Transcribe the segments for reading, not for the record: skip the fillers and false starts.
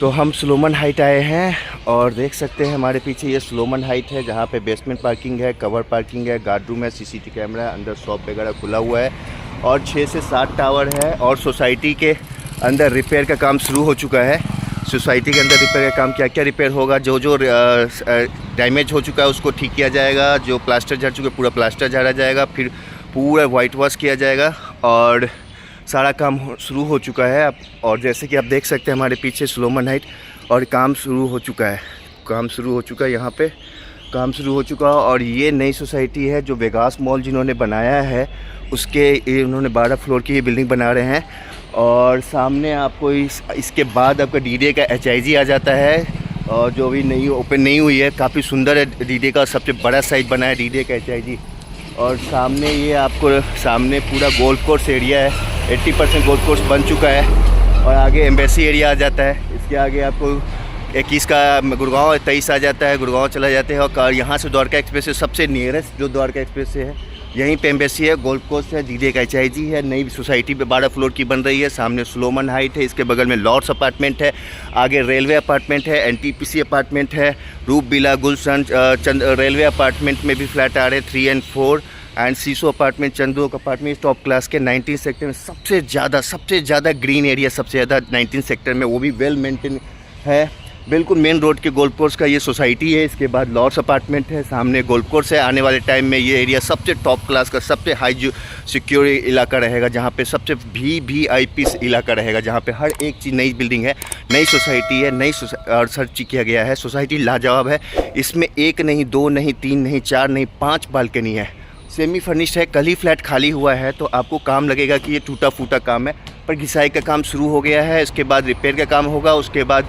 तो हम सुलोमन हाइट आए हैं और देख सकते हैं हमारे पीछे ये सुलोमन हाइट है, जहाँ पे बेसमेंट पार्किंग है, कवर पार्किंग है, गार्ड रूम है, सीसीटीवी कैमरा है, अंदर शॉप वगैरह खुला हुआ है और 6 से 7 टावर है। और सोसाइटी के अंदर रिपेयर का काम शुरू हो चुका है। सोसाइटी के अंदर रिपेयर का काम क्या क्या रिपेयर होगा, जो जो डैमेज हो चुका है उसको ठीक किया जाएगा, जो प्लास्टर झड़ चुका है पूरा प्लास्टर झाड़ा जाएगा, फिर पूरा वाइट वॉश किया जाएगा और सारा काम शुरू हो चुका है। अब और जैसे कि आप देख सकते हैं हमारे पीछे सुलोमन हाइट और काम शुरू हो चुका है। यहाँ पे काम शुरू हो चुका है। और ये नई सोसाइटी है जो वेगास मॉल जिन्होंने बनाया है, उसके उन्होंने 12 फ्लोर की ये बिल्डिंग बना रहे हैं। और सामने आपको इसके बाद आपका डीडे का HIG आ जाता है, और जो भी नई ओपन नहीं हुई है, काफ़ी सुंदर है। डीडे का सबसे बड़ा साइज बना है डीडे का HIG। और सामने ये आपको सामने पूरा गोल्फ कोर्स एरिया है, 80% गोल्फ कोर्स बन चुका है। और आगे एम्बेसी एरिया आ जाता है। इसके आगे आपको 21 का गुड़गांव, 23 आ जाता है, गुड़गांव चला जाते हैं। और यहाँ से द्वारका एक्सप्रेस से सबसे नियरेस्ट जो द्वारका एक्सप्रेस से है, यहीं पे एम्बेसी है, गोल्फ कोर्स है, डीडे का HIG है। नई सोसाइटी पे 12 फ्लोर की बन रही है। सामने सुलोमन हाइट है, इसके बगल में लॉर्ड्स अपार्टमेंट है, आगे रेलवे अपार्टमेंट है, NTPC अपार्टमेंट है, रूप बिला, गुलशन, रेलवे अपार्टमेंट में भी फ्लैट आ रहे हैं 3 और 4 and seesaw apartment, Chandok apartment top class के 19 सेक्टर में सबसे ज़्यादा ग्रीन एरिया, सबसे ज़्यादा 19 सेक्टर में, वो भी वेल मेंटेन है। बिल्कुल मेन रोड के गोल्फ कोर्स का ये सोसाइटी है। इसके बाद लॉर्ड्स अपार्टमेंट है, सामने गोल्फ कोर्स है। आने वाले टाइम में ये एरिया सबसे टॉप क्लास का, सबसे हाई सिक्योर इलाका रहेगा, जहाँ पे सबसे VIP इलाका रहेगा, जहाँ पे हर एक चीज़ नई बिल्डिंग है, नई सोसाइटी है, नई और सर्च किया गया है। सोसाइटी लाजवाब है। इसमें 1 नहीं, 2 नहीं, 3 नहीं, 4 नहीं, 5 बालकनी है। सेमी फर्निश्ड है। कल ही फ्लैट खाली हुआ है, तो आपको काम लगेगा कि ये टूटा फूटा काम है, पर घिसाई का काम शुरू हो गया है। इसके बाद रिपेयर का काम होगा, उसके बाद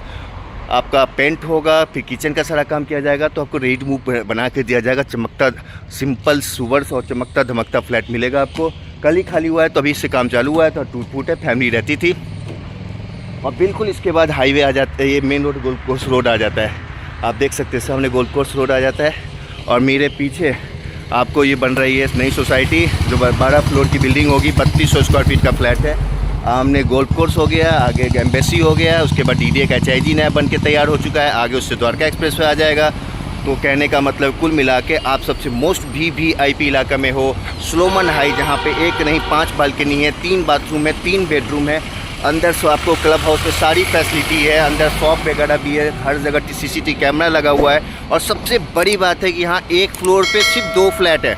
आपका पेंट होगा, फिर किचन का सारा काम किया जाएगा, तो आपको रेडी टू मूव बना के दिया जाएगा। चमकता सिंपल सुवर्स और चमकता धमकता फ्लैट मिलेगा आपको। कल ही खाली हुआ है, तो अभी इससे काम चालू हुआ है, तो टूट फूट है, फैमिली रहती थी। और बिल्कुल इसके बाद हाईवे आ जाता है, ये main road golf course road आ जाता है। आप देख सकते हैं सामने गोल्फ कोर्स रोड आ जाता है। और मेरे पीछे आपको ये बन रही है नई सोसाइटी, जो 12 फ्लोर की बिल्डिंग होगी, 3200 स्क्वायर फीट का फ्लैट है। आमने गोल्फ कोर्स हो गया, आगे एम्बेसी हो गया, उसके बाद डीडे का HIG नया बन के तैयार हो चुका है, आगे उससे द्वारका एक्सप्रेस पे आ जाएगा। तो कहने का मतलब कुल मिला के आप सबसे मोस्ट VIP इलाका में हो, सुलोमन हाई, जहाँ पे 1 नहीं 5 बालकनी है, 3 बाथरूम है, 3 बेडरूम है। अंदर से आपको क्लब हाउस में सारी फैसिलिटी है, अंदर शॉप वगैरह भी है, हर जगह CCTV कैमरा लगा हुआ है। और सबसे बड़ी बात है कि यहाँ एक फ्लोर पे सिर्फ 2 फ्लैट है,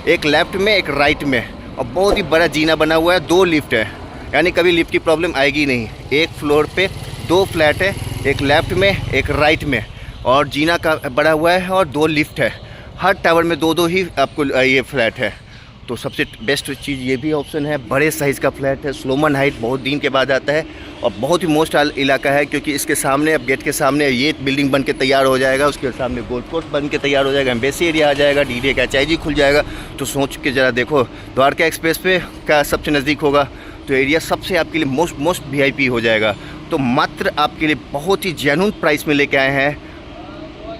एक लेफ्ट में एक राइट में, और बहुत ही बड़ा जीना बना हुआ है, 2 लिफ्ट है, यानी कभी लिफ्ट की प्रॉब्लम आएगी नहीं। एक फ्लोर पे 2 फ्लैट है, एक लेफ्ट में एक राइट में, और जीना का बड़ा हुआ है और 2 लिफ्ट है। हर टावर में 2-2 ही आपको ये फ्लैट है। तो सबसे बेस्ट चीज़ ये भी ऑप्शन है, बड़े साइज़ का फ्लैट है। सुलोमन हाइट बहुत दिन के बाद आता है और बहुत ही मोस्ट इलाका है, क्योंकि इसके सामने, अब गेट के सामने ये बिल्डिंग बन के तैयार हो जाएगा, उसके सामने गोल्फ कोर्स बन के तैयार हो जाएगा, एम्बेसी एरिया आ जाएगा, डीडे का HIG खुल जाएगा। तो सोच के ज़रा देखो, द्वारका एक्सप्रेस पे का सबसे नज़दीक होगा, तो एरिया सबसे आपके लिए मोस्ट VIP हो जाएगा। तो मात्र आपके लिए बहुत ही जेन्युइन प्राइस में लेके आए हैं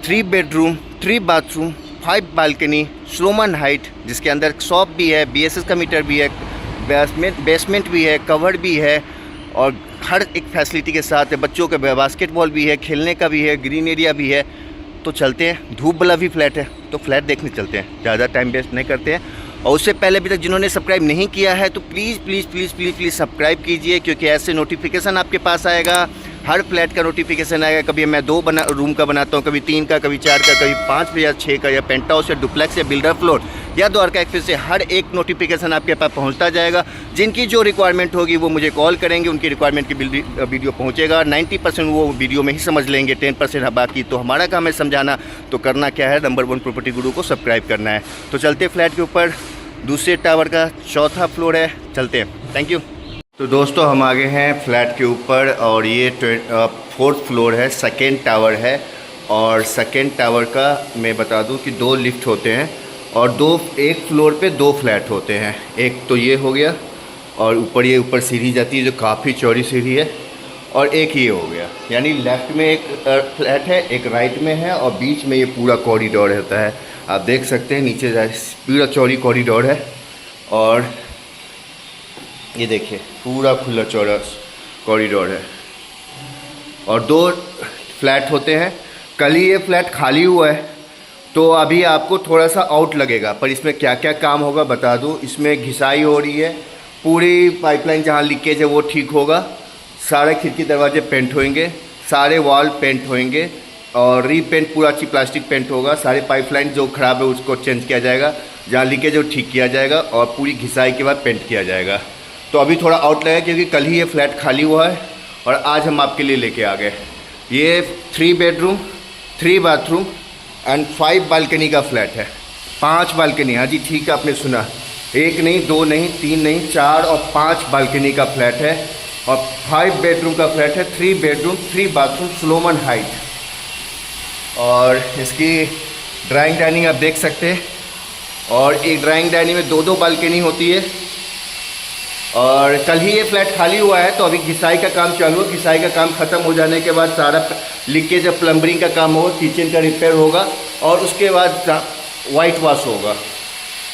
3 बेडरूम, 3 बाथरूम, 5 बालकनी, सुलोमन हाइट, जिसके अंदर शॉप भी है, BSS का मीटर भी है, बेसमेंट भी है, कवर्ड भी है, और हर एक फैसिलिटी के साथ है। बच्चों का बास्केटबॉल भी है, खेलने का भी है, ग्रीन एरिया भी है। तो चलते हैं, धूप वाला भी फ्लैट है, तो फ्लैट देखने चलते हैं, ज़्यादा टाइम वेस्ट नहीं करते हैं। और उससे पहले अभी तक जिन्होंने सब्सक्राइब नहीं किया है, तो प्लीज़ सब्सक्राइब कीजिए, क्योंकि ऐसे नोटिफिकेशन आपके पास आएगा, हर फ्लैट का नोटिफिकेशन आएगा। कभी मैं 2 रूम का बनाता हूँ, कभी 3 का, कभी 4 का, कभी 5 या 6 का, या पेंट हाउस या डुप्लेक्स या बिल्डर फ्लोर या द्वारका एक्सप्रेस से हर एक नोटिफिकेशन आपके पास पहुँचता जाएगा। जिनकी जो रिक्वायरमेंट होगी वो मुझे कॉल करेंगे, उनकी रिक्वायरमेंट की वीडियो पहुँचेगा। 90% वो वीडियो में ही समझ लेंगे, 10% बाकी तो हमारा काम है समझाना। तो करना क्या है, नंबर 1 प्रॉपर्टी गुरु को सब्सक्राइब करना है। तो चलते फ्लैट के ऊपर, दूसरे टावर का 4था फ्लोर है, चलते हैं। Thank you. तो दोस्तों हम आ गए हैं फ्लैट के ऊपर, और ये 4th फ्लोर है, 2nd टावर है। और 2nd टावर का मैं बता दूं कि 2 लिफ्ट होते हैं, और एक फ्लोर पे 2 फ्लैट होते हैं। एक तो ये हो गया, और ये ऊपर सीढ़ी जाती है, जो काफ़ी चौड़ी सीढ़ी है, और एक ये हो गया, यानी लेफ़्ट में एक फ्लैट है, एक राइट में है, और बीच में ये पूरा कॉरिडोर होता है। आप देख सकते हैं नीचे पूरा चौड़ी कॉरिडोर है, और ये देखिए पूरा खुला चौड़ा कॉरिडोर है। और 2 फ्लैट होते हैं। कल ही ये फ्लैट खाली हुआ है तो अभी आपको थोड़ा सा आउट लगेगा, पर इसमें क्या क्या काम होगा बता दूं। इसमें घिसाई हो रही है, पूरी पाइपलाइन जहाँ लीकेज है वो ठीक होगा, सारे खिड़की दरवाजे पेंट होंगे, सारे वॉल पेंट होंगे और रीपेंट पूरा अच्छी प्लास्टिक पेंट होगा। सारे पाइपलाइन जो ख़राब है उसको चेंज किया जाएगा, जहाँ लीकेज है वो ठीक किया जाएगा और पूरी घिसाई के बाद पेंट किया जाएगा। तो अभी थोड़ा आउट लगेगा क्योंकि कल ही ये फ्लैट खाली हुआ है और आज हम आपके लिए लेके आ गए। ये 3 बेडरूम 3 बाथरूम एंड 5 बालकनी का फ्लैट है। 5 बालकनी, हाँ जी ठीक है आपने सुना, 1 नहीं 2 नहीं 3 नहीं 4 और 5 बालकनी का फ्लैट है और 5 बेडरूम का फ्लैट है। 3 बेडरूम 3 बाथरूम स्लोमन हाइट। और इसकी ड्राइंग डाइनिंग आप देख सकते हैं और एक ड्राइंग डाइनिंग में 2-2 बालकनी होती है। और कल ही ये फ्लैट खाली हुआ है तो अभी घिसाई का काम चालू है। घिसाई का काम ख़त्म हो जाने के बाद सारा लीकेज और प्लम्बरिंग का काम होगा, किचन का रिपेयर होगा और उसके बाद वाइट वॉश होगा।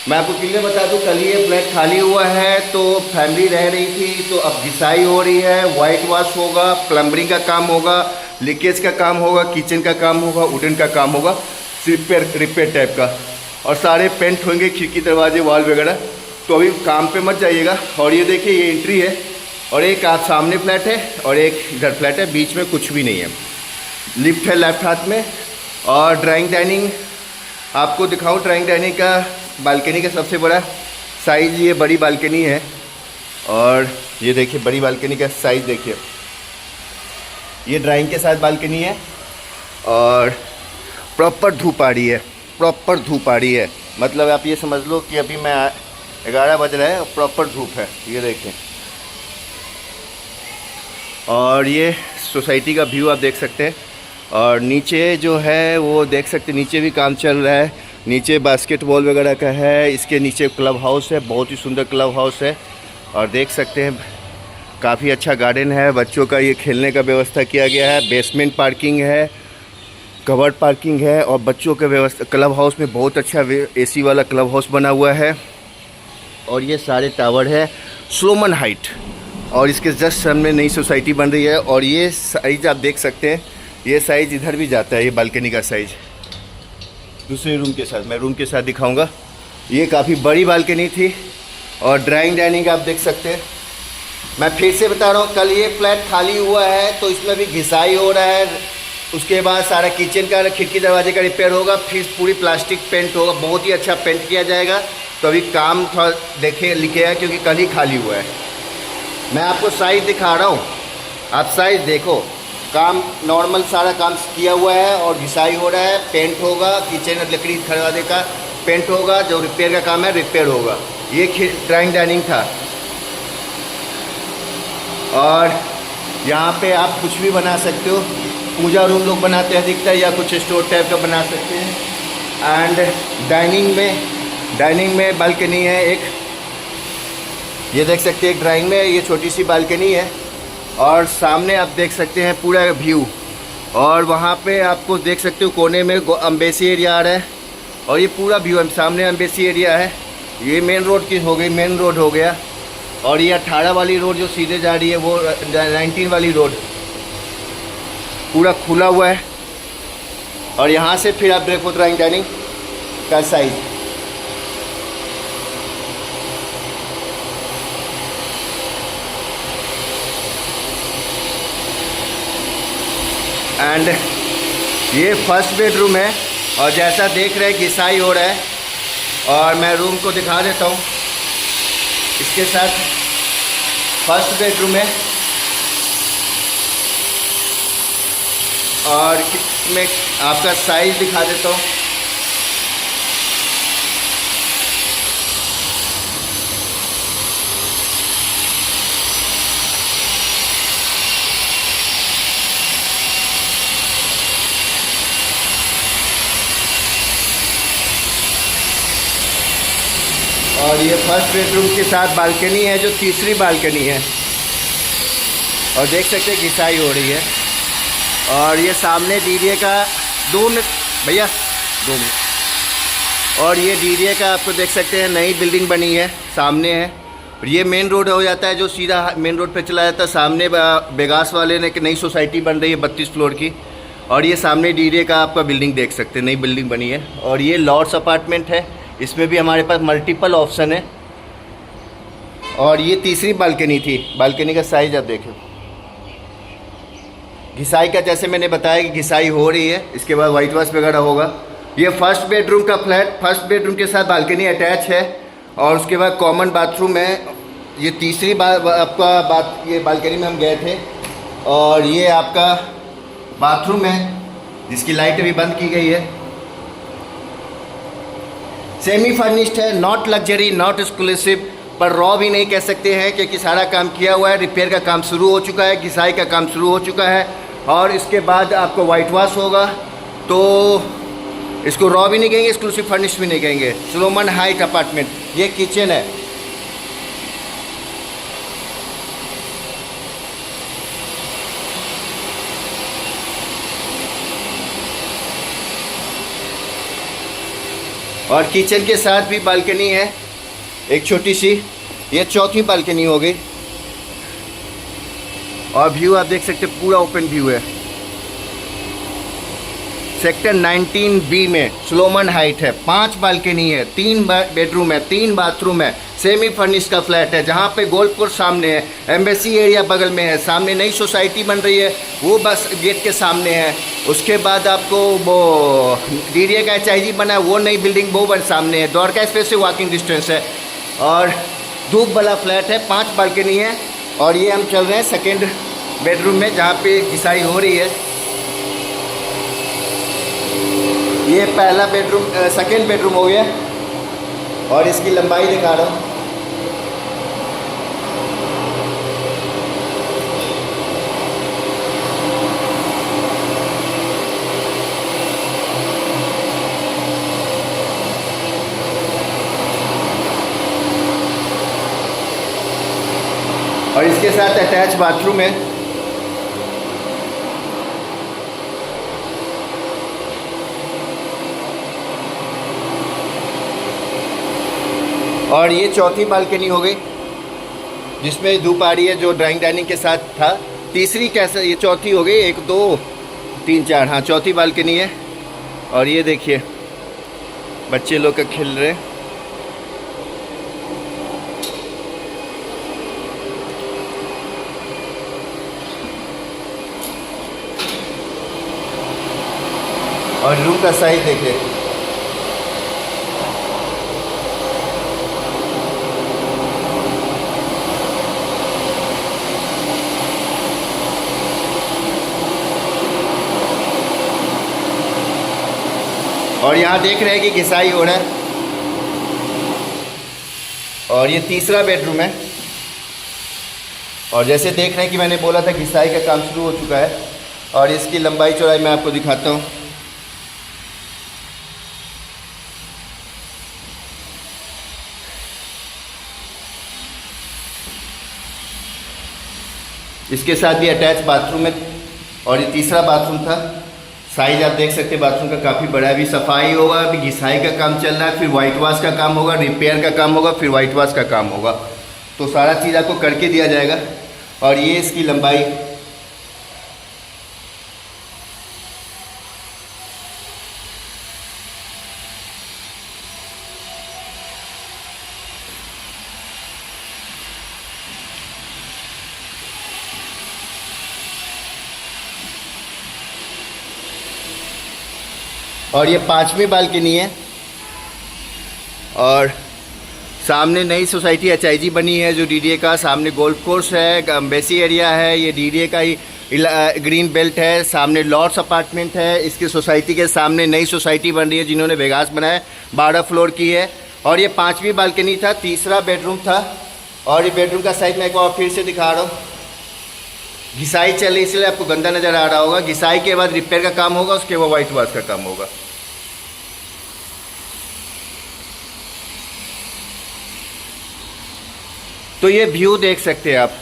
मैं आपको क्लियर बता दूं, कल ही ये फ्लैट खाली हुआ है तो फैमिली रह रही थी, तो अब घिसाई हो रही है, वाइट वॉश होगा, प्लम्बरिंग का काम होगा, लीकेज का काम होगा, किचन का काम होगा, वुडन का काम होगा, रिपेयर टाइप का, और सारे पेंट होंगे, खिड़की दरवाजे वॉल वगैरह। तो अभी काम पे मत जाइएगा। और ये देखिए ये एंट्री है और एक आप सामने फ्लैट है और एक इधर फ्लैट है, बीच में कुछ भी नहीं है। लिफ्ट है लेफ्ट हाथ में। और ड्राइंग डाइनिंग आपको दिखाऊं, ड्राइंग डाइनिंग का बालकनी का सबसे बड़ा साइज़, ये बड़ी बालकनी है और ये देखिए बड़ी बालकनी का साइज़ देखिए, ये ड्राइंग के साथ बालकनी है और प्रॉपर धूप आ रही है, प्रॉपर धूप आ रही है। मतलब आप ये समझ लो कि अभी मैं 11 बज रहा है और प्रॉपर धूप है, ये देखें। और ये सोसाइटी का व्यू आप देख सकते हैं और नीचे जो है वो देख सकते हैं, नीचे भी काम चल रहा है। नीचे बास्केटबॉल वगैरह का है, इसके नीचे क्लब हाउस है, बहुत ही सुंदर क्लब हाउस है और देख सकते हैं काफ़ी अच्छा गार्डन है, बच्चों का ये खेलने का व्यवस्था किया गया है। बेसमेंट पार्किंग है, कवर्ड पार्किंग है और बच्चों के व्यवस्था, क्लब हाउस में बहुत अच्छा AC वाला क्लब हाउस बना हुआ है। और ये सारे टावर है स्लोमन हाइट और इसके जस्ट सामने नई सोसाइटी बन रही है। और ये साइज़ आप देख सकते हैं, ये साइज़ इधर भी जाता है, ये बालकनी का साइज़ दूसरे रूम के साथ, मैं रूम के साथ दिखाऊंगा। ये काफ़ी बड़ी बालकनी थी और ड्राइंग डाइनिंग आप देख सकते हैं। मैं फिर से बता रहा हूँ, कल ये फ्लैट खाली हुआ है तो इसमें भी घिसाई हो रहा है, उसके बाद सारा किचन का खिड़की दरवाजे का रिपेयर होगा, फिर पूरी प्लास्टिक पेंट होगा, बहुत ही अच्छा पेंट किया जाएगा। तो अभी काम थोड़ा देखे लिखे है क्योंकि कल ही खाली हुआ है। मैं आपको साइज़ दिखा रहा हूँ, आप साइज़ देखो, काम नॉर्मल सारा काम किया हुआ है और घिसाई हो रहा है, पेंट होगा, किचन लकड़ी खरीदने का पेंट होगा, जो रिपेयर का काम है रिपेयर होगा। ये ड्राइंग डाइनिंग था और यहाँ पे आप कुछ भी बना सकते हो, पूजा रूम लोग बनाते हैं अधिकतर, या कुछ स्टोर टाइप का बना सकते हैं। एंड डाइनिंग में बालकनी है एक, ये देख सकते हैं, एक ड्राइंग में ये छोटी सी बालकनी है और सामने आप देख सकते हैं पूरा व्यू। और वहाँ पे आपको देख सकते हो कोने में अम्बेसी एरिया आ रहा है और ये पूरा व्यू सामने अम्बेसी एरिया है। ये मेन रोड की हो गई, मेन रोड हो गया। और ये 18 वाली रोड जो सीधे जा रही है वो 19 वाली रोड पूरा खुला हुआ है। और यहाँ से फिर आप देखो ड्राइंग डाइनिंग का साइज, एंड ये फर्स्ट बेडरूम है और जैसा देख रहे हैं घिसाई हो रहा है। और मैं रूम को दिखा देता हूँ, इसके साथ फर्स्ट बेडरूम है और मैं आपका साइज दिखा देता हूँ। और ये फर्स्ट बेडरूम के साथ बालकनी है जो तीसरी बालकनी है और देख सकते हैं घिसाई हो रही है। और ये सामने DDA का भैया 2 मिनट। और ये DDA का आपको देख सकते हैं नई बिल्डिंग बनी है, सामने है। ये मेन रोड हो जाता है जो सीधा मेन रोड पे चला जाता है। सामने बेगास वाले ने एक नई सोसाइटी बन रही है 32 फ्लोर की, और ये सामने डीडीए का आपका बिल्डिंग देख सकते हैं, नई बिल्डिंग बनी है। और ये लॉर्ड्स अपार्टमेंट है, इसमें भी हमारे पास मल्टीपल ऑप्शन है। और ये तीसरी बालकनी थी, बालकनी का साइज आप देखें। घिसाई का जैसे मैंने बताया कि घिसाई हो रही है, इसके बाद वाइट वॉश वगैरह होगा। ये फर्स्ट बेडरूम का फ्लैट, फर्स्ट बेडरूम के साथ बालकनी अटैच है, और उसके बाद कॉमन बाथरूम है। ये तीसरी आपका ये बालकनी में हम गए थे, और ये आपका बाथरूम है जिसकी लाइट अभी बंद की गई है। सेमी फर्निश्ड है, नॉट लग्जरी, नॉट एक्सक्लूसिव, पर रॉ भी नहीं कह सकते हैं क्योंकि सारा काम किया हुआ है। रिपेयर का काम शुरू हो चुका है, घिसाई का काम शुरू हो चुका है, और इसके बाद आपको वाइट वॉश होगा। तो इसको रॉ भी नहीं कहेंगे, एक्सक्लूसिव फर्निश भी नहीं कहेंगे। सोलोमन हाइट अपार्टमेंट, ये किचन है। और किचन के साथ भी बालकनी है एक छोटी सी, ये चौथी बालकनी हो गई। और व्यू आप देख सकते हैं, पूरा ओपन व्यू है। सेक्टर 19B में सोलोमन हाइट है, 5 बालकनी है, 3 बेडरूम है, 3 बाथरूम है, सेमी फर्निश का फ्लैट है, जहाँ पे गोल्डपुर सामने है, एम्बेसी एरिया बगल में है, सामने नई सोसाइटी बन रही है वो बस गेट के सामने है। उसके बाद आपको वो डीडीए का HIG बना है, वो नई बिल्डिंग वो बन सामने है। द्वारका एक्सप्रेस से वॉकिंग डिस्टेंस है, और धूप वाला फ्लैट है, 5 बालकनी है। और ये हम चल रहे हैं सेकेंड बेडरूम में जहाँ पे घिसाई हो रही है। ये पहला बेडरूम, सेकेंड बेडरूम हो गया, और इसकी लंबाई दिखा रहा हूँ। और इसके साथ अटैच बाथरूम है। और ये चौथी बालकनी हो गई जिसमें धूप आ रही है, जो ड्राइंग डाइनिंग के साथ था। तीसरी कैसे, ये चौथी हो गई, 1 2 3 4, हाँ चौथी बालकनी है। और ये देखिए बच्चे लोग का खेल रहे हैं। और रूम का साइज देखिए, और यहाँ देख रहे हैं कि घिसाई हो रहा है। और ये तीसरा बेडरूम है, और जैसे देख रहे हैं कि मैंने बोला था घिसाई का काम शुरू हो चुका है। और इसकी लंबाई चौड़ाई मैं आपको दिखाता हूँ। इसके साथ भी अटैच बाथरूम है, और ये तीसरा बाथरूम था। साइज आप देख सकते हैं बाथरूम का काफ़ी बड़ा है। अभी सफाई होगा, अभी घिसाई का काम चल रहा है, फिर वाइट वॉश का काम होगा, रिपेयर का काम होगा, फिर वाइट वॉश का काम होगा। तो सारा चीज़ आपको करके दिया जाएगा। और ये इसकी लंबाई, और ये 5वीं बालकनी है। और सामने नई सोसाइटी HIG बनी है जो डीडीए का, सामने गोल्फ कोर्स है, एम्बेसी एरिया है, ये डीडीए का ही ग्रीन बेल्ट है। सामने लॉर्ड्स अपार्टमेंट है, इसकी सोसाइटी के सामने नई सोसाइटी बन रही है जिन्होंने वेगास बनाया, 12 फ्लोर की है। और ये 5वीं बालकनी था, तीसरा बेडरूम था। और ये बेडरूम का साइज मैं एक बार फिर से दिखा रहा हूँ। घिसाई चल रही इसलिए आपको गंदा नज़र आ रहा होगा। घिसाई के बाद रिपेयर का काम होगा, उसके बाद वाइट वॉश का काम होगा। तो ये व्यू देख सकते हैं आप,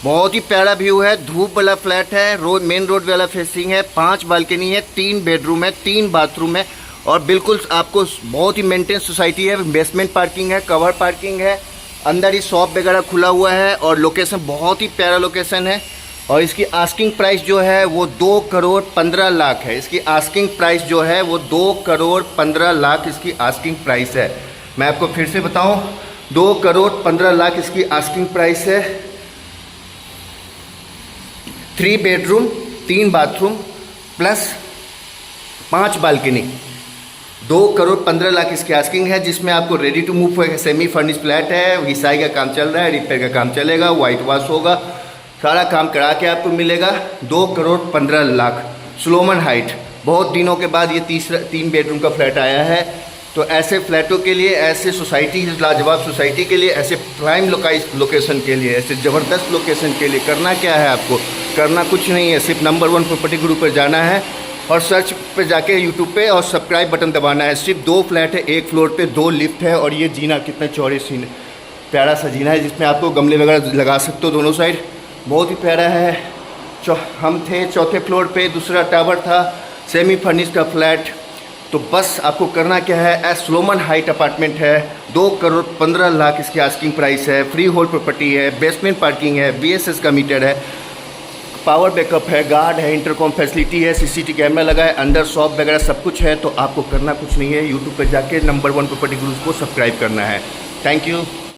बहुत ही प्यारा व्यू है। धूप वाला फ्लैट है, रोड मेन रोड वाला फेसिंग है, 5 बालकनी है, 3 बेडरूम है, 3 बाथरूम है, और बिल्कुल आपको बहुत ही मेंटेन सोसाइटी है। बेसमेंट पार्किंग है, कवर पार्किंग है, अंदर ही शॉप वगैरह खुला हुआ है और लोकेशन बहुत ही प्यारा लोकेशन है। और इसकी आस्किंग प्राइस जो है वो 2,15,00,000 है। इसकी आस्किंग प्राइस जो है वो 2,15,00,000 इसकी आस्किंग प्राइस है। मैं आपको फिर से बताऊं, 2,15,00,000 इसकी आस्किंग प्राइस है। 3 बेडरूम 3 बाथरूम प्लस 5 बालकनी, 2,15,00,000 इसकी आस्किंग है, जिसमें आपको ready to move semi furnish flat है। घिसाई का काम चल रहा है, रिपेयर का काम चलेगा, वाइट वॉश होगा, सारा काम करा के आपको मिलेगा। 2,15,00,000 स्लोमन हाइट। बहुत दिनों के बाद ये 3 बेडरूम का फ्लैट आया है। तो ऐसे फ्लैटों के लिए, ऐसे सोसाइटी, लाजवाब सोसाइटी के लिए, ऐसे प्राइम लोकेशन के लिए, ऐसे ज़बरदस्त लोकेशन के लिए करना क्या है आपको? करना कुछ नहीं है, सिर्फ नंबर 1 प्रॉपर्टी ग्रुप पर जाना है और सर्च पे जाके यूट्यूब पे और सब्सक्राइब बटन दबाना है। सिर्फ 2 फ्लैट है, 1 फ्लोर पे 2 लिफ्ट है और ये जीना कितना चौड़े सीन प्यारा सा जीना है, जिसमें आपको गमले वगैरह लगा सकते हो दोनों साइड। बहुत ही प्यारा है। हम थे 4थे फ्लोर पे, दूसरा टावर था, सेमी फर्निश का फ्लैट। तो बस आपको करना क्या है, स्लोमन हाइट अपार्टमेंट है, 2,15,00,000 इसकी आस्किंग प्राइस है। फ्री होल्ड प्रॉपर्टी है, बेसमेंट पार्किंग है, BSS का मीटर है, पावर बैकअप है, गार्ड है, इंटरकॉम फैसिलिटी है, CCTV कैमरा लगा है, अंदर शॉप वगैरह सब कुछ है। तो आपको करना कुछ नहीं है, यूट्यूब पर जाके नंबर 1 प्रॉपर्टी ग्रुप को सब्सक्राइब करना है। Thank you.